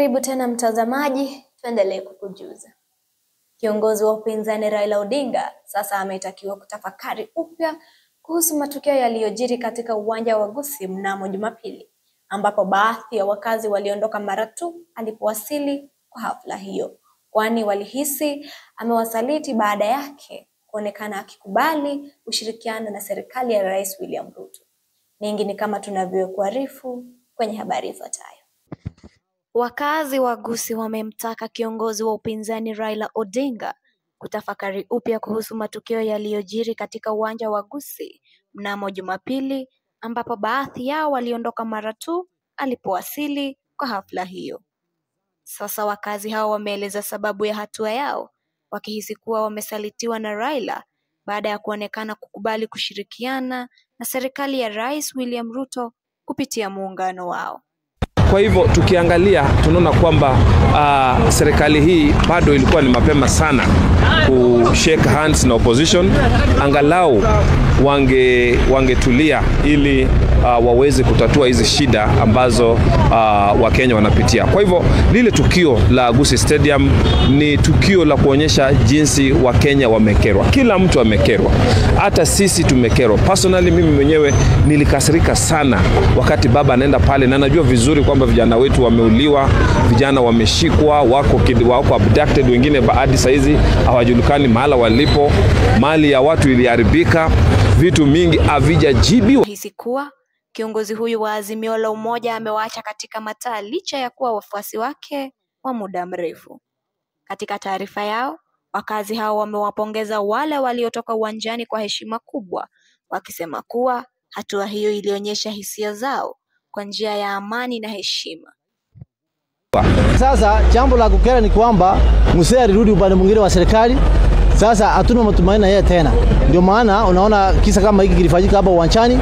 Karibu tena mtazamaji, tuendelee kukujuza. Kiongozi wa upinzani Raila Odinga sasa ametakiwa kutafakari upya kuhusu matukio yaliyojiri katika uwanja wa Gusii mnamo Jumapili, ambapo baadhi ya wakazi waliondoka mara tu alipowasili kwa hafla hiyo, kwani walihisi amewasaliti baada yake kuonekana akikubali ushirikiano na serikali ya Rais William Ruto. Mengi ni kama tunavyokuarifu kwenye habari ifuatayo. Wakazi wa Gusii wamemtaka kiongozi wa upinzani Raila Odinga kutafakari upya kuhusu matukio yaliyojiri katika uwanja wa Gusii mnamo Jumapili, ambapo baadhi yao waliondoka mara tu alipowasili kwa hafla hiyo. Sasa wakazi hao wameeleza sababu ya hatua yao, wakihisi kuwa wamesalitiwa na Raila baada ya kuonekana kukubali kushirikiana na serikali ya Rais William Ruto kupitia muungano wao. Kwa hivyo tukiangalia tunaona kwamba serikali hii bado ilikuwa ni mapema sana shake hands na opposition, angalau wangetulia ili waweze kutatua hizi shida ambazo Wakenya wanapitia. Kwa hivyo lile tukio la Gusii Stadium ni tukio la kuonyesha jinsi Wakenya wamekerwa. Kila mtu amekerwa. Hata sisi tumekerwa. Personally mimi mwenyewe nilikasirika sana wakati baba anaenda pale, na najua vizuri kwamba vijana wetu wameuliwa, vijana wameshikwa, wako abducted, wengine hadi saizi hawajulikani mahala walipo, mali ya watu iliharibika, vitu mingi havijajibiwa. Hisi kuwa kiongozi huyu wa Azimio la Umoja amewaacha katika mataa licha ya kuwa wafuasi wake wa muda mrefu. Katika taarifa yao, wakazi hao wamewapongeza wale waliotoka uwanjani kwa heshima kubwa, wakisema kuwa hatua hiyo ilionyesha hisia zao kwa njia ya amani na heshima. Sasa jambo la kukera ni kwamba mzee alirudi upande mwingine wa serikali. Sasa hatuna matumaini yeye tena. Ndio maana unaona kisa kama hiki kilifanyika hapa uwanjani.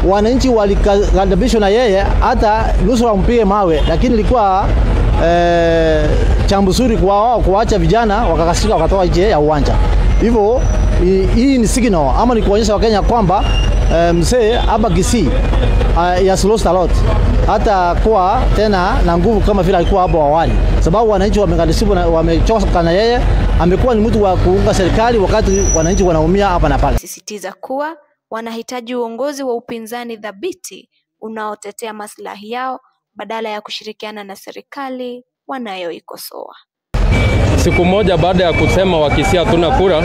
Wananchi walikandamizwa na yeye, hata nusu wampige mawe, lakini ilikuwa chambo zuri kwa wao kuacha vijana wakakasirika wakatoka nje ya uwanja. Hivyo hii ni signal ama ni kuonyesha Wakenya kwamba mzee hapa Gusii ya lost a lot, hata kuwa tena na nguvu kama vile alikuwa hapo awali, sababu wananchi wamekandamizwa na wamechoka na yeye. Amekuwa ni mtu wa kuunga serikali wakati wananchi wanaumia hapa na pale. Sisitiza kuwa wanahitaji uongozi wa upinzani thabiti unaotetea maslahi yao badala ya kushirikiana na serikali wanayoikosoa. Siku moja baada ya kusema Wakisii hatuna kura,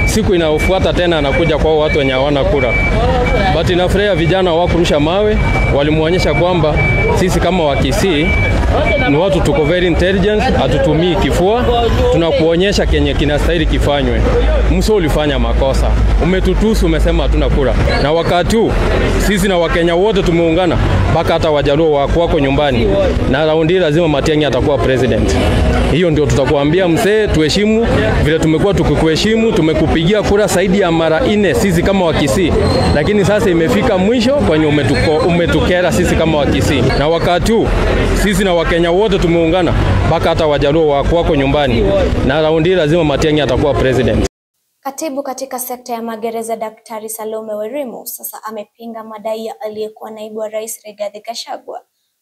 siku inayofuata tena anakuja kwa watu wenye hawana kura. But inafurahia vijana hawakurusha mawe, walimuonyesha kwamba sisi kama Wakisii ni watu tuko very intelligent, hatutumii kifua, tunakuonyesha kenye kinastahili kifanywe. Mso ulifanya makosa, umetutusu, umesema hatuna kura. Na wakati huu sisi na Wakenya wote tumeungana, mpaka hata Wajaluo wako nyumbani, na raundi lazima Matiang'i atakuwa president. Hiyo ndio tutakuambia mzee, tuheshimu vile tumekuwa tukikuheshimu. Tumekupigia kura zaidi ya mara 4 sisi kama Wakisii, lakini sasa imefika mwisho kwenye umetukera sisi kama Wakisii. Na wakati huu sisi na Wakenya wote tumeungana, mpaka hata Wajaluo wako nyumbani, na raundi lazima Matiang'i atakuwa president. Katibu katika sekta ya magereza Daktari Salome Wairimu sasa amepinga madai ya aliyekuwa naibu wa rais Rigathi Gachagua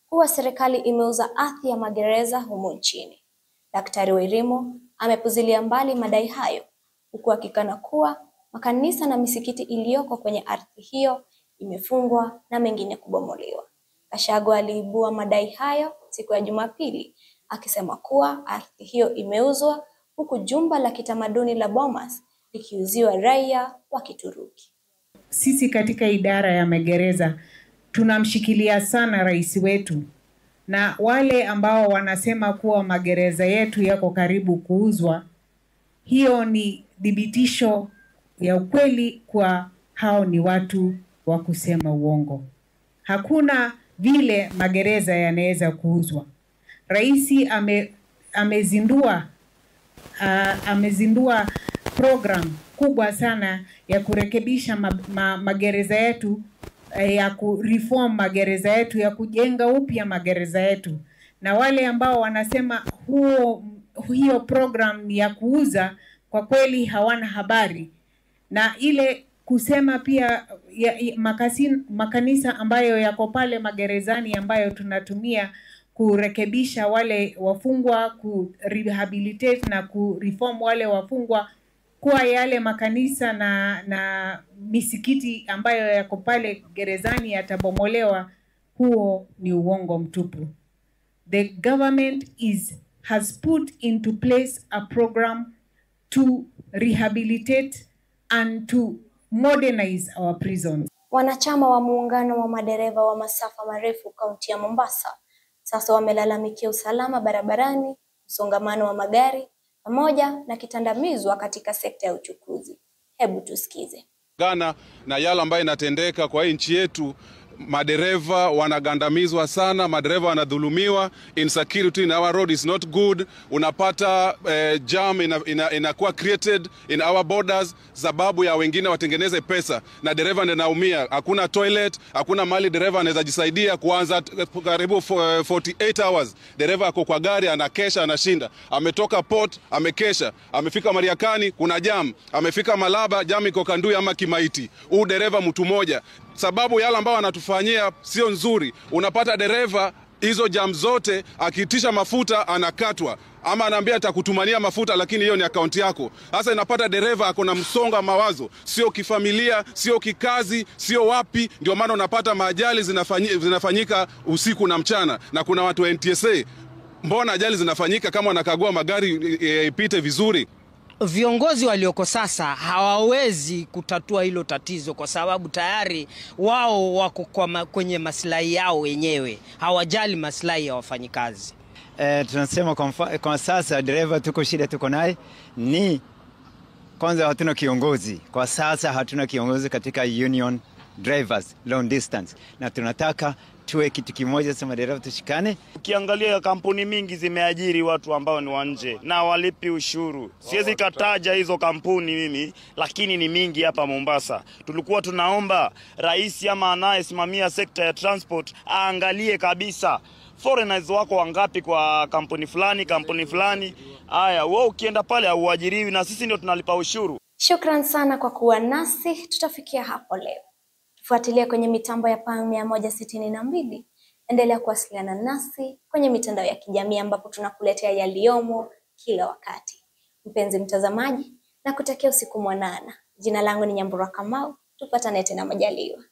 kuwa serikali imeuza ardhi ya magereza humu nchini. Daktari Wairimu amepuzilia mbali madai hayo, huku akikana kuwa makanisa na misikiti iliyoko kwenye ardhi hiyo imefungwa na mengine kubomolewa. Gachagua aliibua madai hayo siku ya Jumapili, akisema kuwa ardhi hiyo imeuzwa, huku jumba la kitamaduni la Bomas likiuziwa raia wa Kituruki. Sisi katika idara ya magereza tunamshikilia sana rais wetu, na wale ambao wanasema kuwa magereza yetu yako karibu kuuzwa, hiyo ni dhibitisho ya ukweli kwa hao ni watu wa kusema uongo. Hakuna vile magereza yanaweza kuuzwa. Rais amezindua program kubwa sana ya kurekebisha magereza yetu, ya kureform magereza yetu, ya kujenga upya magereza yetu. Na wale ambao wanasema hiyo program ya kuuza, kwa kweli hawana habari. Na ile kusema pia makanisa ambayo yako pale magerezani ambayo tunatumia kurekebisha wale wafungwa, kurehabilitate na kureform wale wafungwa, kuwa yale makanisa na misikiti ambayo yako pale gerezani yatabomolewa, huo ni uongo mtupu. The government has put into place a program to rehabilitate and to modernize our prisons. Wanachama wa muungano wa madereva wa masafa marefu kaunti ya Mombasa sasa wamelalamikia usalama barabarani, msongamano wa magari pamoja na kitandamizwa katika sekta ya uchukuzi. Hebu tusikize. Na yale ambayo inatendeka kwa nchi yetu, madereva wanagandamizwa sana, madereva wanadhulumiwa, insecurity in our road is not good. Unapata jam inakuwa created in our borders sababu ya wengine watengeneze pesa na dereva ndiye anaumia. Hakuna toilet, hakuna mali dereva anaweza jisaidia. Kuanza karibu 48 hours dereva ako kwa gari, anakesha, anashinda. Ametoka port, amekesha, amefika Mariakani kuna jam, amefika Malaba jam iko Kandui ama Kimaiti. Huyu dereva mtu mmoja, sababu yale ambao anatufanyia sio nzuri. Unapata dereva hizo jam zote akiitisha mafuta anakatwa, ama anaambia atakutumania mafuta lakini hiyo ni akaunti yako. Sasa inapata dereva ako na msonga mawazo, sio kifamilia, sio kikazi, sio wapi. Ndio maana unapata maajali zinafanyika usiku na mchana. Na kuna watu wa NTSA, mbona ajali zinafanyika kama wanakagua magari ipite vizuri? Viongozi walioko sasa hawawezi kutatua hilo tatizo kwa sababu tayari wao wako kwenye maslahi yao wenyewe, hawajali maslahi ya wafanyikazi. Tunasema kwa sasa dereva tuko shida tuko naye ni kwanza hatuna kiongozi. Kwa sasa hatuna kiongozi katika union drivers long distance, na tunataka tuwe kitu kimoja, sema dereva tushikane. Ukiangalia kampuni mingi zimeajiri watu ambao ni wa nje na walipi ushuru. Siwezi kataja hizo kampuni mimi, lakini ni mingi hapa Mombasa. Tulikuwa tunaomba rais ama anayesimamia sekta ya transport aangalie kabisa foreigners wako wangapi kwa kampuni fulani. Haya, wewe ukienda pale hauajiriwi na sisi ndio tunalipa ushuru. Shukran sana kwa kuwa nasi, tutafikia hapo leo. Tufuatilie kwenye mitambo ya PAM 162. Endelea kuwasiliana nasi kwenye mitandao ya kijamii ambapo tunakuletea yaliyomo kila wakati. Mpenzi mtazamaji, na kutakia usiku mwanana. Jina langu ni Nyambura Kamau, tupatane tena majaliwa.